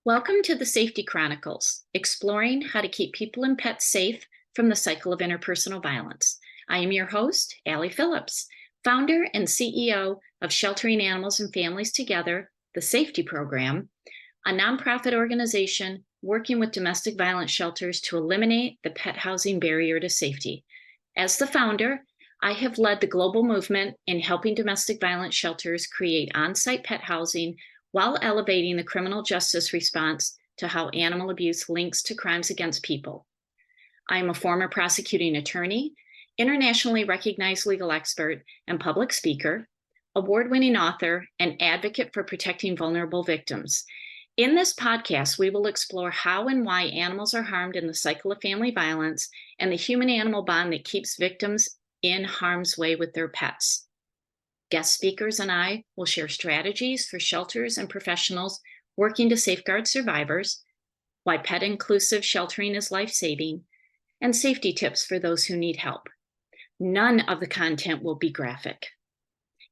Welcome to the SAFeTY Chronicles, exploring how to keep people and pets safe from the cycle of interpersonal violence. I am your host, Allie Phillips, founder and CEO of Sheltering Animals and Families Together, the SAFeTY Program, a nonprofit organization working with domestic violence shelters to eliminate the pet housing barrier to safety. As the founder, I have led the global movement in helping domestic violence shelters create on-site pet housing while elevating the criminal justice response to how animal abuse links to crimes against people. I am a former prosecuting attorney, internationally recognized legal expert and public speaker, award-winning author, and advocate for protecting vulnerable victims. In this podcast, we will explore how and why animals are harmed in the cycle of family violence and the human-animal bond that keeps victims in harm's way with their pets. Guest speakers and I will share strategies for shelters and professionals working to safeguard survivors, why pet-inclusive sheltering is life-saving, and safety tips for those who need help. None of the content will be graphic.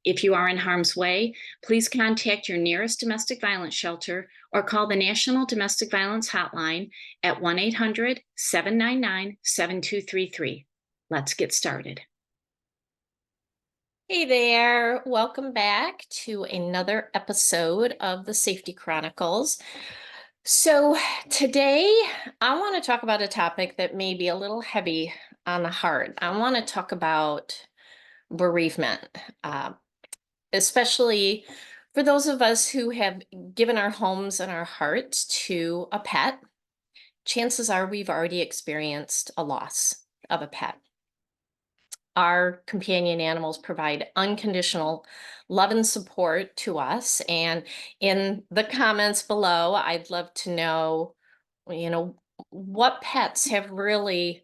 If you are in harm's way, please contact your nearest domestic violence shelter or call the National Domestic Violence Hotline at 1-800-799-7233. Let's get started. Hey there, welcome back to another episode of the SAFeTY Chronicles. So today I want to talk about a topic that may be a little heavy on the heart. I want to talk about bereavement, especially for those of us who have given our homes and our hearts to a pet. Chances are we've already experienced a loss of a pet. Our companion animals provide unconditional love and support to us. And in the comments below, I'd love to know, what pets have really,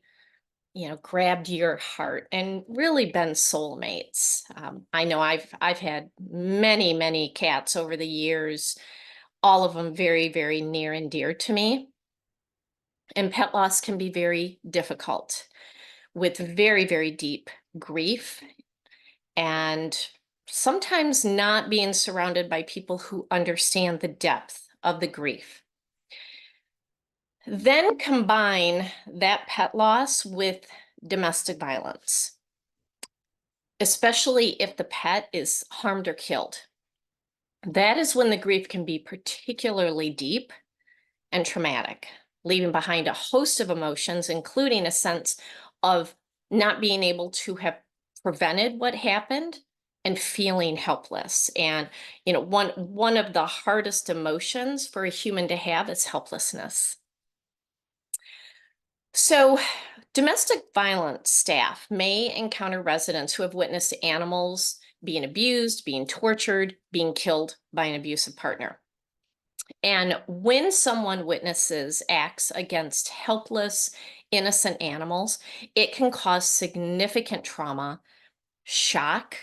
grabbed your heart and really been soulmates. I know I've had many cats over the years, all of them very, very near and dear to me. And pet loss can be very difficult with very, very deep grief and sometimes not being surrounded by people who understand the depth of the grief. Then combine that pet loss with domestic violence, especially if the pet is harmed or killed. That is when the grief can be particularly deep and traumatic, leaving behind a host of emotions, including a sense of not being able to have prevented what happened and feeling helpless. And, one of the hardest emotions for a human to have is helplessness. So domestic violence staff may encounter residents who have witnessed animals being abused, being tortured, being killed by an abusive partner. And when someone witnesses acts against helpless, innocent animals, it can cause significant trauma, shock,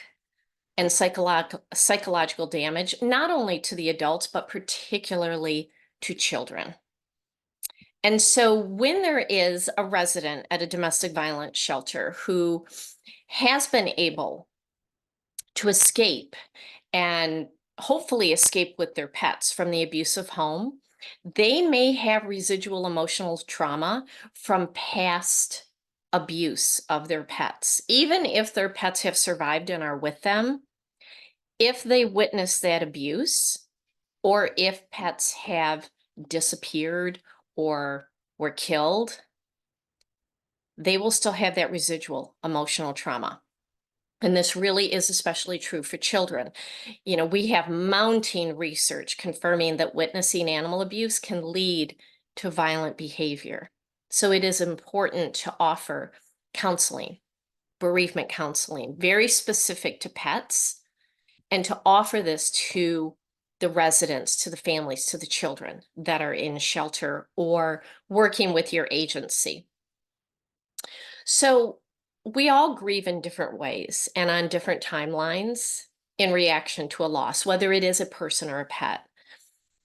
and psychological damage, not only to the adults, but particularly to children. And so when there is a resident at a domestic violence shelter who has been able to escape and hopefully escape with their pets from the abusive home, they may have residual emotional trauma from past abuse of their pets. Even if their pets have survived and are with them, if they witness that abuse, or if pets have disappeared or were killed, they will still have that residual emotional trauma. And this really is especially true for children. We have mounting research confirming that witnessing animal abuse can lead to violent behavior. So it is important to offer counseling, bereavement counseling, very specific to pets, and to offer this to the residents, to the families, to the children that are in shelter or working with your agency. So we all grieve in different ways and on different timelines in reaction to a loss, whether it is a person or a pet.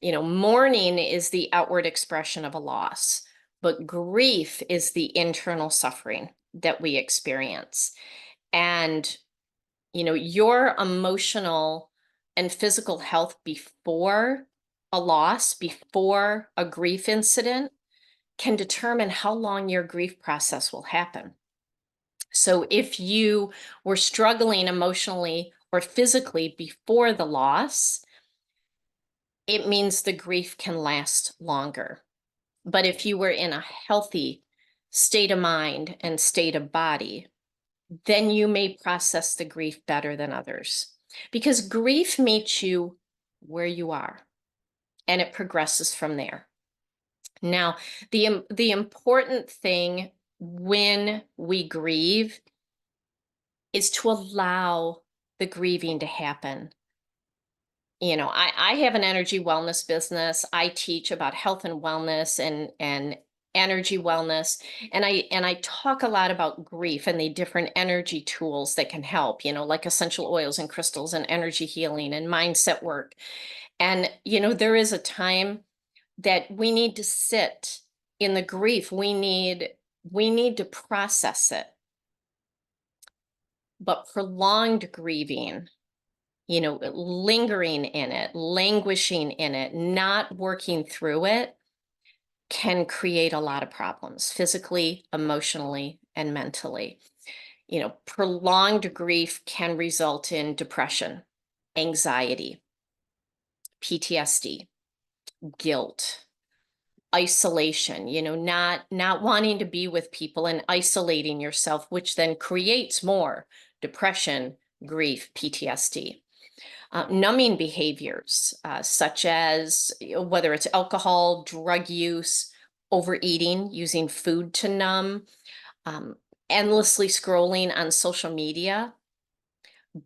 Mourning is the outward expression of a loss, but grief is the internal suffering that we experience. And, your emotional and physical health before a loss before a grief incident can determine how long your grief process will happen. So if you were struggling emotionally or physically before the loss, it means the grief can last longer. But if you were in a healthy state of mind and state of body, then you may process the grief better than others. Because grief meets you where you are and it progresses from there. Now, the important thing when we grieve is to allow the grieving to happen. You know, I have an energy wellness business. I teach about health and wellness and energy wellness. And I talk a lot about grief and the different energy tools that can help, you know, like essential oils and crystals and energy healing and mindset work. And, you know, there is a time that we need to sit in the grief. We need to process it. But prolonged grieving, you know, lingering in it, languishing in it, not working through it can create a lot of problems physically, emotionally, and mentally. You know, prolonged grief can result in depression, anxiety, PTSD, guilt, isolation, you know, not wanting to be with people and isolating yourself, which then creates more depression, grief, PTSD. Numbing behaviors, such as whether it's alcohol, drug use, overeating, using food to numb, endlessly scrolling on social media,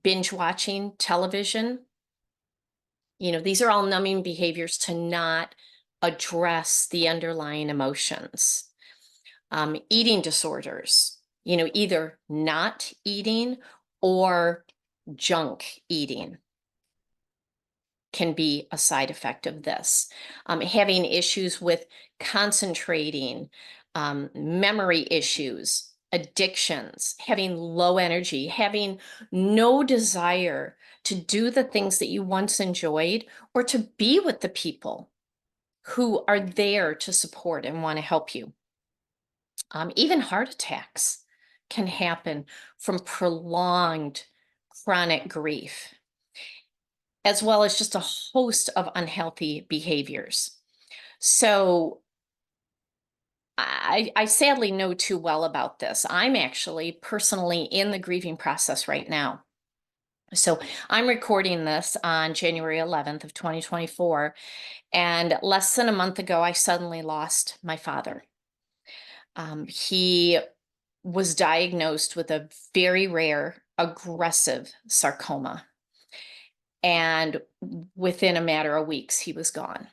binge watching television. You know, these are all numbing behaviors to not address the underlying emotions. Eating disorders, you know, either not eating or junk eating can be a side effect of this. Having issues with concentrating, memory issues, addictions, having low energy, having no desire to do the things that you once enjoyed or to be with the people who are there to support and want to help you. Even heart attacks can happen from prolonged chronic grief, as well as just a host of unhealthy behaviors. So I sadly know too well about this. I'm actually personally in the grieving process right now. So I'm recording this on January 11th of 2024, and less than a month ago, I suddenly lost my father. He was diagnosed with a very rare aggressive sarcoma. And within a matter of weeks, he was gone.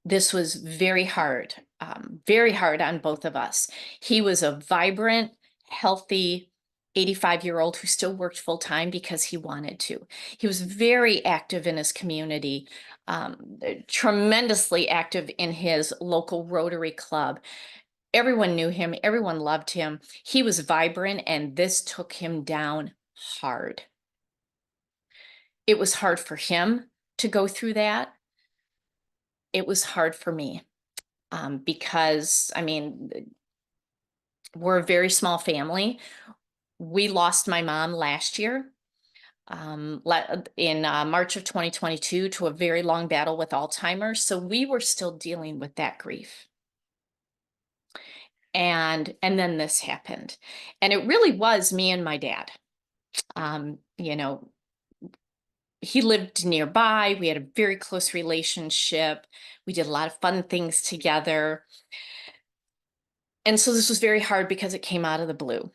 This was very hard on both of us. He was a vibrant, healthy 85-year-old who still worked full time because he wanted to. He was very active in his community, tremendously active in his local Rotary Club. Everyone knew him, everyone loved him. He was vibrant, and this took him down hard. It was hard for him to go through that. It was hard for me, because, I mean, we're a very small family. We lost my mom last year, in March of 2022, to a very long battle with Alzheimer's. So we were still dealing with that grief. And then this happened. And it really was me and my dad. You know, he lived nearby. We had a very close relationship. We did a lot of fun things together. And so this was very hard because it came out of the blue.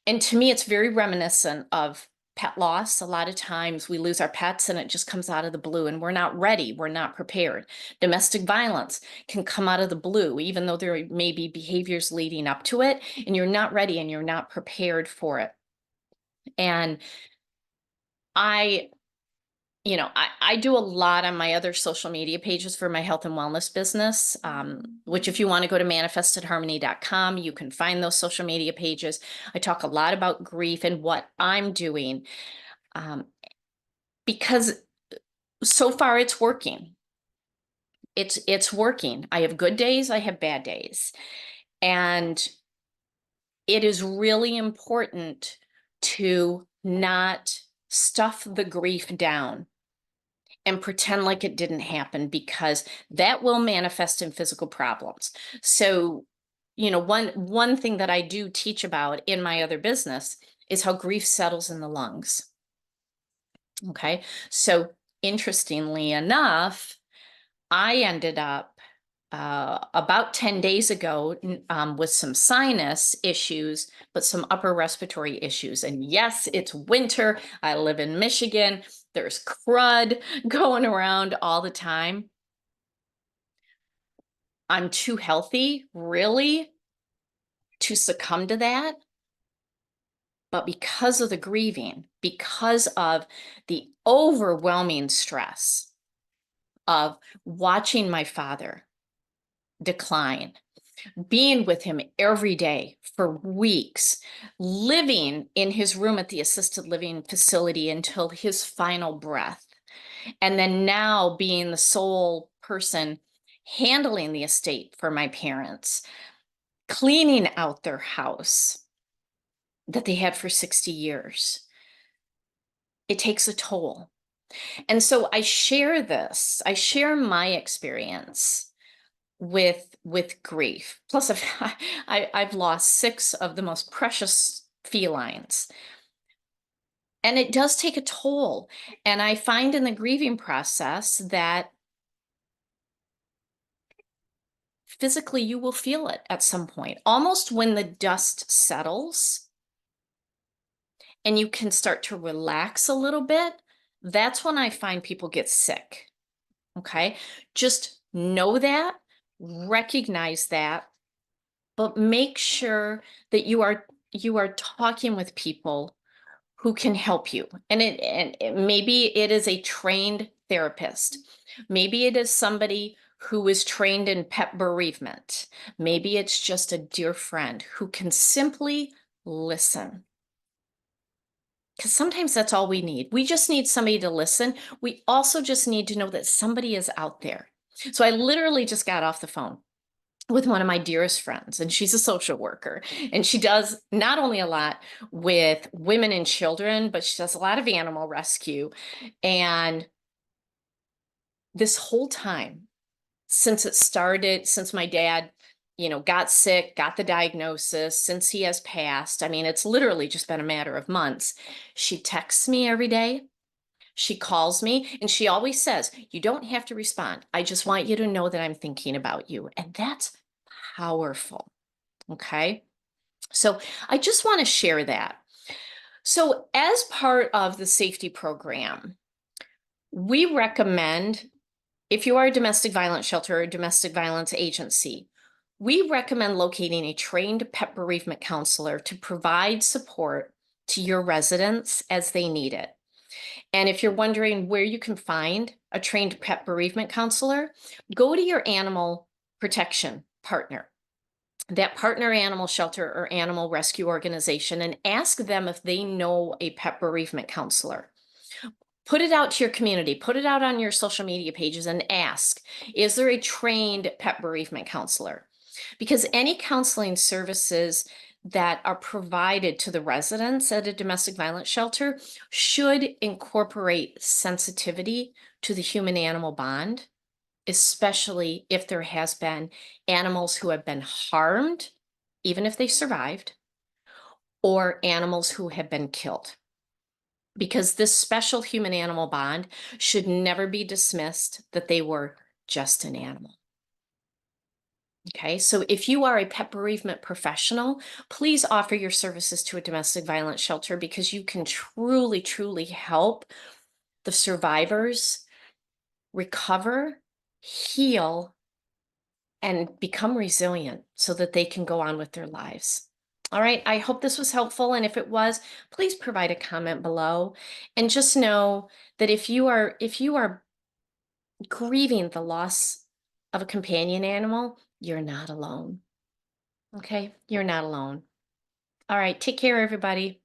And to me, it's very reminiscent of pet loss. A lot of times we lose our pets and it just comes out of the blue and we're not ready. We're not prepared. Domestic violence can come out of the blue, even though there may be behaviors leading up to it, and you're not ready and you're not prepared for it. And I do a lot on my other social media pages for my health and wellness business, which if you want to go to manifestedharmony.com, you can find those social media pages. I talk a lot about grief and what I'm doing, because so far it's working. it's working. I have good days, I have bad days. And it is really important to not stuff the grief down and pretend like it didn't happen, because that will manifest in physical problems. So, one thing that I do teach about in my other business is how grief settles in the lungs. Okay. So interestingly enough, I ended up about 10 days ago with some sinus issues, but some upper respiratory issues. And yes, it's winter. I live in Michigan. There's crud going around all the time. I'm too healthy, really, to succumb to that. But because of the grieving, because of the overwhelming stress of watching my father decline, being with him every day for weeks, living in his room at the assisted living facility until his final breath, and then now being the sole person handling the estate for my parents, cleaning out their house that they had for 60 years. It takes a toll. And so I share my experience with grief. Plus, I've lost 6 of the most precious felines. And it does take a toll. And I find in the grieving process that physically you will feel it at some point, almost when the dust settles and you can start to relax a little bit. That's when I find people get sick. Okay. Just know that, recognize that, but make sure that you are talking with people who can help you. And maybe it is a trained therapist. Maybe it is somebody who is trained in pet bereavement. Maybe it's just a dear friend who can simply listen. Because sometimes that's all we need. We just need somebody to listen. We also just need to know that somebody is out there. So I literally just got off the phone with one of my dearest friends, and she's a social worker, and she does not only a lot with women and children, but she does a lot of animal rescue. And this whole time, since it started, since my dad, got sick, got the diagnosis, since he has passed, I mean, it's literally just been a matter of months. She texts me every day. She calls me, and she always says, "You don't have to respond. I just want you to know that I'm thinking about you." And that's powerful. Okay. So I just want to share that. So as part of the SAFeTY program, we recommend, if you are a domestic violence shelter or a domestic violence agency, we recommend locating a trained pet bereavement counselor to provide support to your residents as they need it. And if you're wondering where you can find a trained pet bereavement counselor, go to your animal protection partner, that partner animal shelter or animal rescue organization, and ask them if they know a pet bereavement counselor. Put it out to your community, put it out on your social media pages and ask, is there a trained pet bereavement counselor? Because any counseling services that are provided to the residents at a domestic violence shelter should incorporate sensitivity to the human-animal bond, especially if there has been animals who have been harmed, even if they survived, or animals who have been killed. Because this special human-animal bond should never be dismissed that they were just an animal. Okay, so if you are a pet bereavement professional, please offer your services to a domestic violence shelter, because you can truly, truly help the survivors recover, heal, and become resilient so that they can go on with their lives. All right, I hope this was helpful. And if it was, please provide a comment below. And just know that if you are grieving the loss of a companion animal, you're not alone. Okay, you're not alone. All right, take care, everybody.